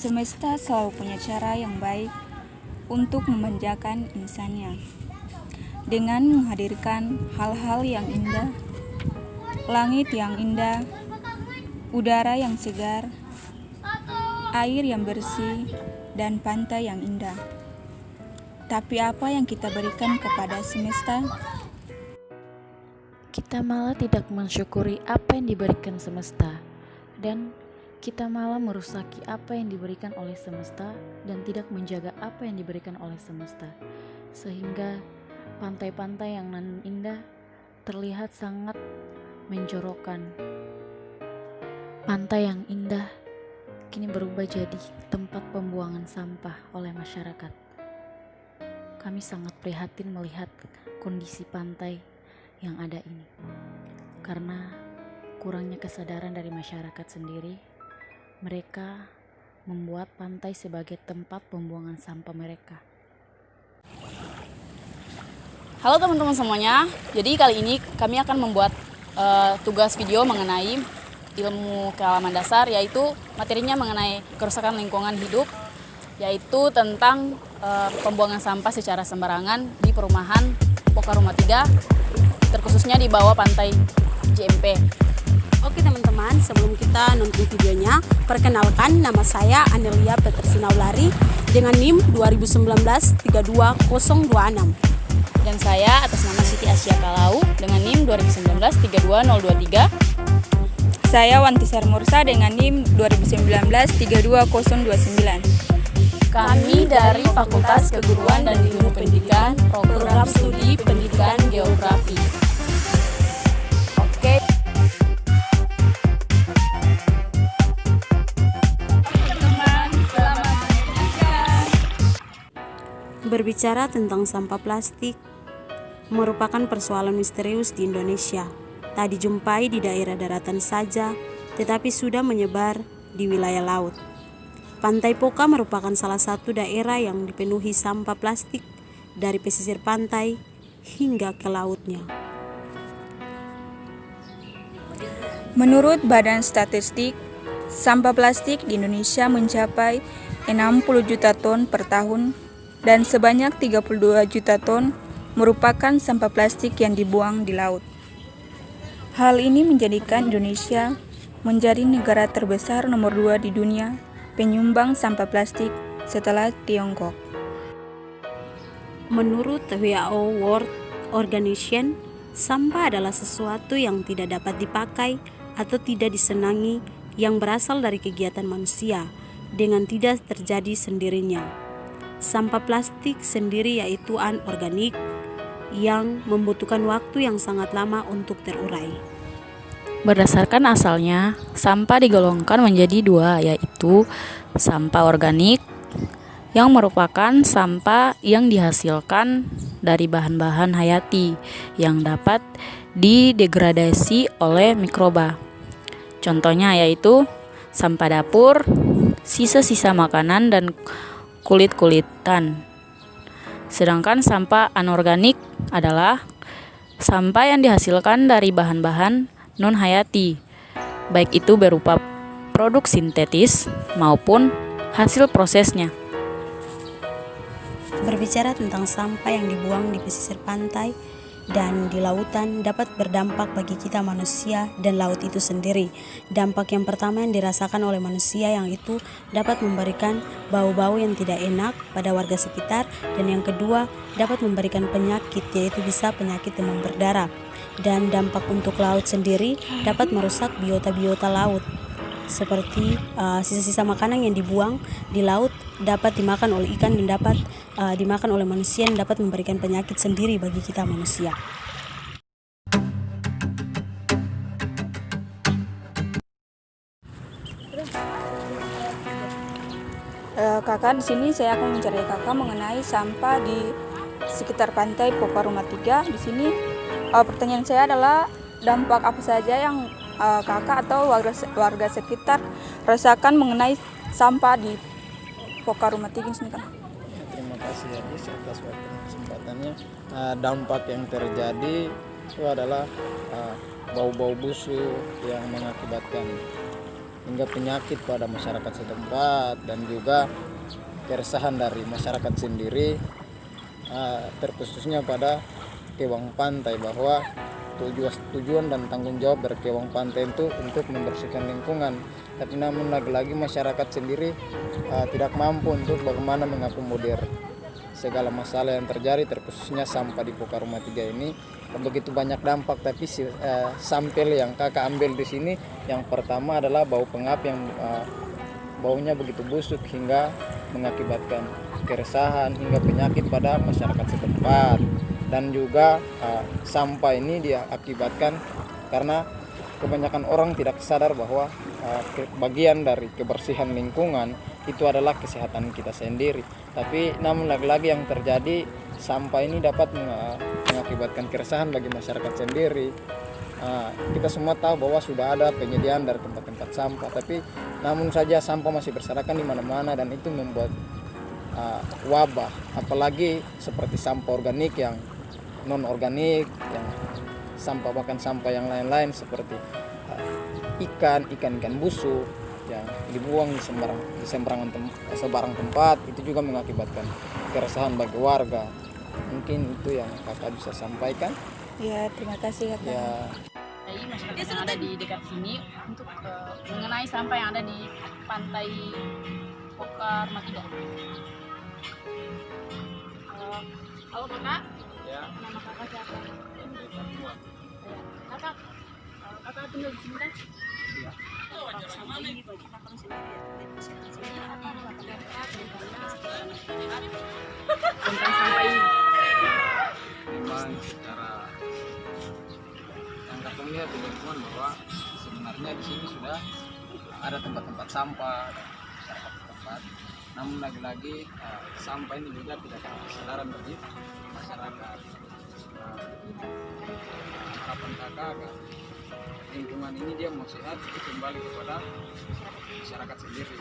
Semesta selalu punya cara yang baik untuk memanjakan insannya dengan menghadirkan hal-hal yang indah, langit yang indah, udara yang segar, air yang bersih, dan pantai yang indah. Tapi apa yang kita berikan kepada semesta? Kita malah tidak mensyukuri apa yang diberikan semesta, dan kita malah merusaki apa yang diberikan oleh semesta dan tidak menjaga apa yang diberikan oleh semesta. Sehingga pantai-pantai yang nan indah terlihat sangat menjorokkan. Pantai yang indah kini berubah jadi tempat pembuangan sampah oleh masyarakat. Kami sangat prihatin melihat kondisi pantai yang ada ini, karena kurangnya kesadaran dari masyarakat sendiri. Mereka membuat pantai sebagai tempat pembuangan sampah mereka. Halo teman-teman semuanya, jadi kali ini kami akan membuat tugas video mengenai ilmu kealaman dasar, yaitu materinya mengenai kerusakan lingkungan hidup, yaitu tentang pembuangan sampah secara sembarangan di perumahan Poka Rumah 3, terkhususnya di bawah pantai JMP. Oke teman-teman, sebelum kita nonton videonya, perkenalkan nama saya Anelia Petersinaulari dengan NIM 2019-32026. Dan saya atas nama Siti Asya Kalau dengan NIM 2019-32023. Saya Wantisar Mursa dengan NIM 2019-32029. Kami dari Fakultas Keguruan dan Ilmu Pendidikan, Program Studi Pendidikan Geografi. Oke. Teman-teman, selamat menyaksikan. Berbicara tentang sampah plastik merupakan persoalan misterius di Indonesia. Tak dijumpai di daerah daratan saja, tetapi sudah menyebar di wilayah laut. Pantai Poka merupakan salah satu daerah yang dipenuhi sampah plastik dari pesisir pantai hingga ke lautnya. Menurut Badan Statistik, sampah plastik di Indonesia mencapai 60 juta ton per tahun dan sebanyak 32 juta ton merupakan sampah plastik yang dibuang di laut. Hal ini menjadikan Indonesia menjadi negara terbesar nomor 2 di dunia penyumbang sampah plastik setelah Tiongkok. Menurut WHO World Organization, sampah adalah sesuatu yang tidak dapat dipakai atau tidak disenangi yang berasal dari kegiatan manusia dengan tidak terjadi sendirinya. Sampah plastik sendiri yaitu anorganik yang membutuhkan waktu yang sangat lama untuk terurai. Berdasarkan asalnya, sampah digolongkan menjadi dua, yaitu sampah organik yang merupakan sampah yang dihasilkan dari bahan-bahan hayati yang dapat didegradasi oleh mikroba. Contohnya yaitu sampah dapur, sisa-sisa makanan, dan kulit-kulitan. Sedangkan sampah anorganik adalah sampah yang dihasilkan dari bahan-bahan non-hayati, baik itu berupa produk sintetis maupun hasil prosesnya. Berbicara tentang sampah yang dibuang di pesisir pantai dan di lautan dapat berdampak bagi kita manusia dan laut itu sendiri. Dampak yang pertama yang dirasakan oleh manusia yang itu dapat memberikan bau-bau yang tidak enak pada warga sekitar, dan yang kedua dapat memberikan penyakit, yaitu bisa penyakit demam berdarah. Dan dampak untuk laut sendiri dapat merusak biota-biota laut, seperti sisa-sisa makanan yang dibuang di laut dapat dimakan oleh ikan dan dapat dimakan oleh manusia dan dapat memberikan penyakit sendiri bagi kita manusia. Kakak, di sini saya akan mencari kakak mengenai sampah di sekitar pantai Poka Rumah 3. Di sini pertanyaan saya adalah dampak apa saja yang kakak atau warga sekitar rasakan mengenai sampah di Poka Rumah 3 sini, Kak? Terima kasih Hadis atas kesempatannya. Dampak yang terjadi itu adalah bau-bau busuk yang mengakibatkan hingga penyakit pada masyarakat setempat, dan juga keresahan dari masyarakat sendiri, terkhususnya pada Kewang Pantai, bahwa tujuan dan tanggung jawab dari Kewang Pantai itu untuk membersihkan lingkungan. Tapi namun lagi-lagi masyarakat sendiri tidak mampu untuk bagaimana mengakomodir segala masalah yang terjadi, terkhususnya sampah di Pokar Rumah 3 ini. Begitu banyak dampak, tapi sampel yang kakak ambil di sini, yang pertama adalah bau pengap yang baunya begitu busuk hingga mengakibatkan keresahan hingga penyakit pada masyarakat setempat. Dan juga sampah ini diakibatkan karena kebanyakan orang tidak sadar bahwa bagian dari kebersihan lingkungan itu adalah kesehatan kita sendiri. Tapi namun lagi-lagi yang terjadi, sampah ini dapat mengakibatkan keresahan bagi masyarakat sendiri. Kita semua tahu bahwa sudah ada penyediaan dari tempat-tempat sampah, tapi namun saja sampah masih berserakan di mana-mana, dan itu membuat wabah, apalagi seperti sampah organik yang non organik, yang sampah, bahkan sampah yang lain-lain seperti ikan busuk yang dibuang di sembarang tempat, itu juga mengakibatkan keresahan bagi warga. Mungkin itu yang kakak bisa sampaikan. Ya, terima kasih kakak. Ya, Jadi masyarakat yang ada di dekat sini untuk mengenai sampah yang ada di pantai Pokar Rumah 3. Halo kakak. ya. Nama kakak siapa? Kakak, kakak tinggal di sini kan? Iya. Sama ini bagi kakak sendiri sini apa adalah kakak tentang sampah ini? Memang secara yang kakak lihat di lingkungan bahwa sebenarnya di sini sudah ada tempat-tempat sampah dan masyarakat setempat. Namun lagi-lagi sampah ini juga tidak ada kesadaran bagi masyarakat. Harapan kakak agar lingkungan ini dia mau sehat, itu kembali kepada masyarakat sendiri.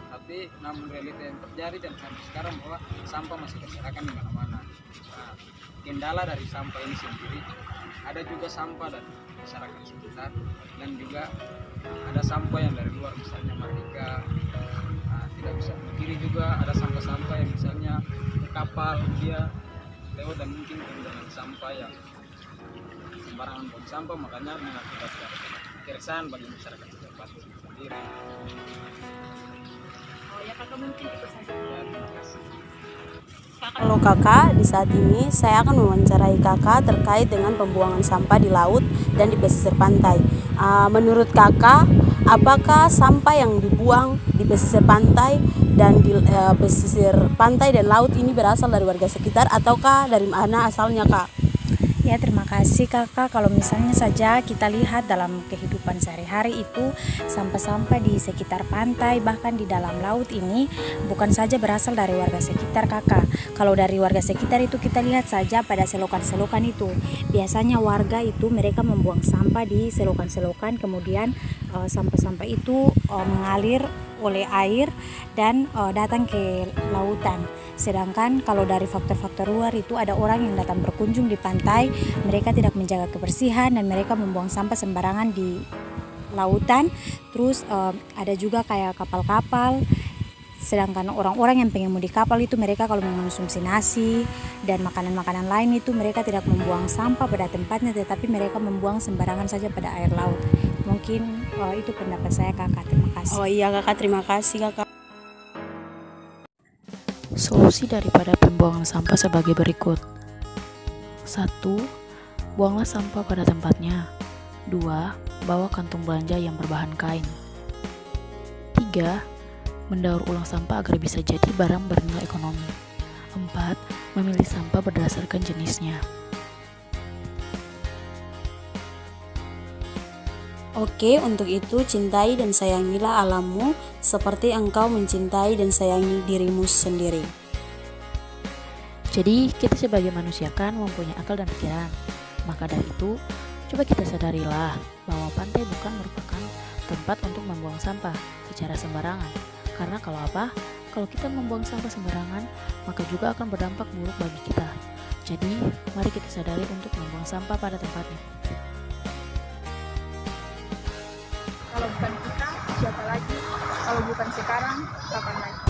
Tapi namun realita yang terjadi dan sampai sekarang bahwa sampah masih berserakan di mana-mana. Kendala dari sampah ini sendiri, ada juga sampah dari masyarakat sekitar, dan juga ada sampah yang dari luar, misalnya Mardika. Tidak bisa kiri juga ada sampah-sampah yang misalnya kapal dia lewat dan mungkin dengan sampah yang sembarangan buang sampah, makanya mengakibatkan keresahan bagi masyarakat setempat sendiri. Oh ya kakak, mungkin itu saja. Ya, terima kasih. Halo kakak, di saat ini saya akan mewawancarai kakak terkait dengan pembuangan sampah di laut dan di pesisir pantai. Menurut kakak, apakah sampah yang dibuang di pesisir pantai dan di pesisir pantai dan laut ini berasal dari warga sekitar ataukah dari mana asalnya kak? Ya, terima kasih kakak. Kalau misalnya saja kita lihat dalam kehidupan sehari-hari itu, sampah-sampah di sekitar pantai bahkan di dalam laut ini bukan saja berasal dari warga sekitar kakak. Kalau dari warga sekitar itu kita lihat saja pada selokan-selokan itu, biasanya warga itu mereka membuang sampah di selokan-selokan, kemudian sampah-sampah itu mengalir oleh air dan datang ke lautan. Sedangkan kalau dari faktor-faktor luar itu ada orang yang datang berkunjung di pantai, mereka tidak menjaga kebersihan dan mereka membuang sampah sembarangan di lautan. Terus ada juga kayak kapal-kapal. Sedangkan orang-orang yang pengen mudik kapal itu mereka kalau mengonsumsi nasi dan makanan-makanan lain itu mereka tidak membuang sampah pada tempatnya, tetapi mereka membuang sembarangan saja pada air laut. Mungkin itu pendapat saya kakak. Terima kasih. Oh iya kakak, terima kasih kakak. Solusi daripada pembuangan sampah sebagai berikut. 1. Buanglah sampah pada tempatnya. 2. Bawa kantung belanja yang berbahan kain. 3. Mendaur ulang sampah agar bisa jadi barang bernilai ekonomi. 4. Memilih sampah berdasarkan jenisnya. Oke, untuk itu cintai dan sayangilah alammu seperti engkau mencintai dan sayangi dirimu sendiri. Jadi kita sebagai manusia kan mempunyai akal dan pikiran. Maka dari itu, coba kita sadarilah bahwa pantai bukan merupakan tempat untuk membuang sampah secara sembarangan. Karena kalau kita membuang sampah sembarangan, maka juga akan berdampak buruk bagi kita. Jadi, mari kita sadari untuk membuang sampah pada tempatnya. Kalau bukan kita, siapa dijaga lagi. Kalau bukan sekarang, kapan lagi?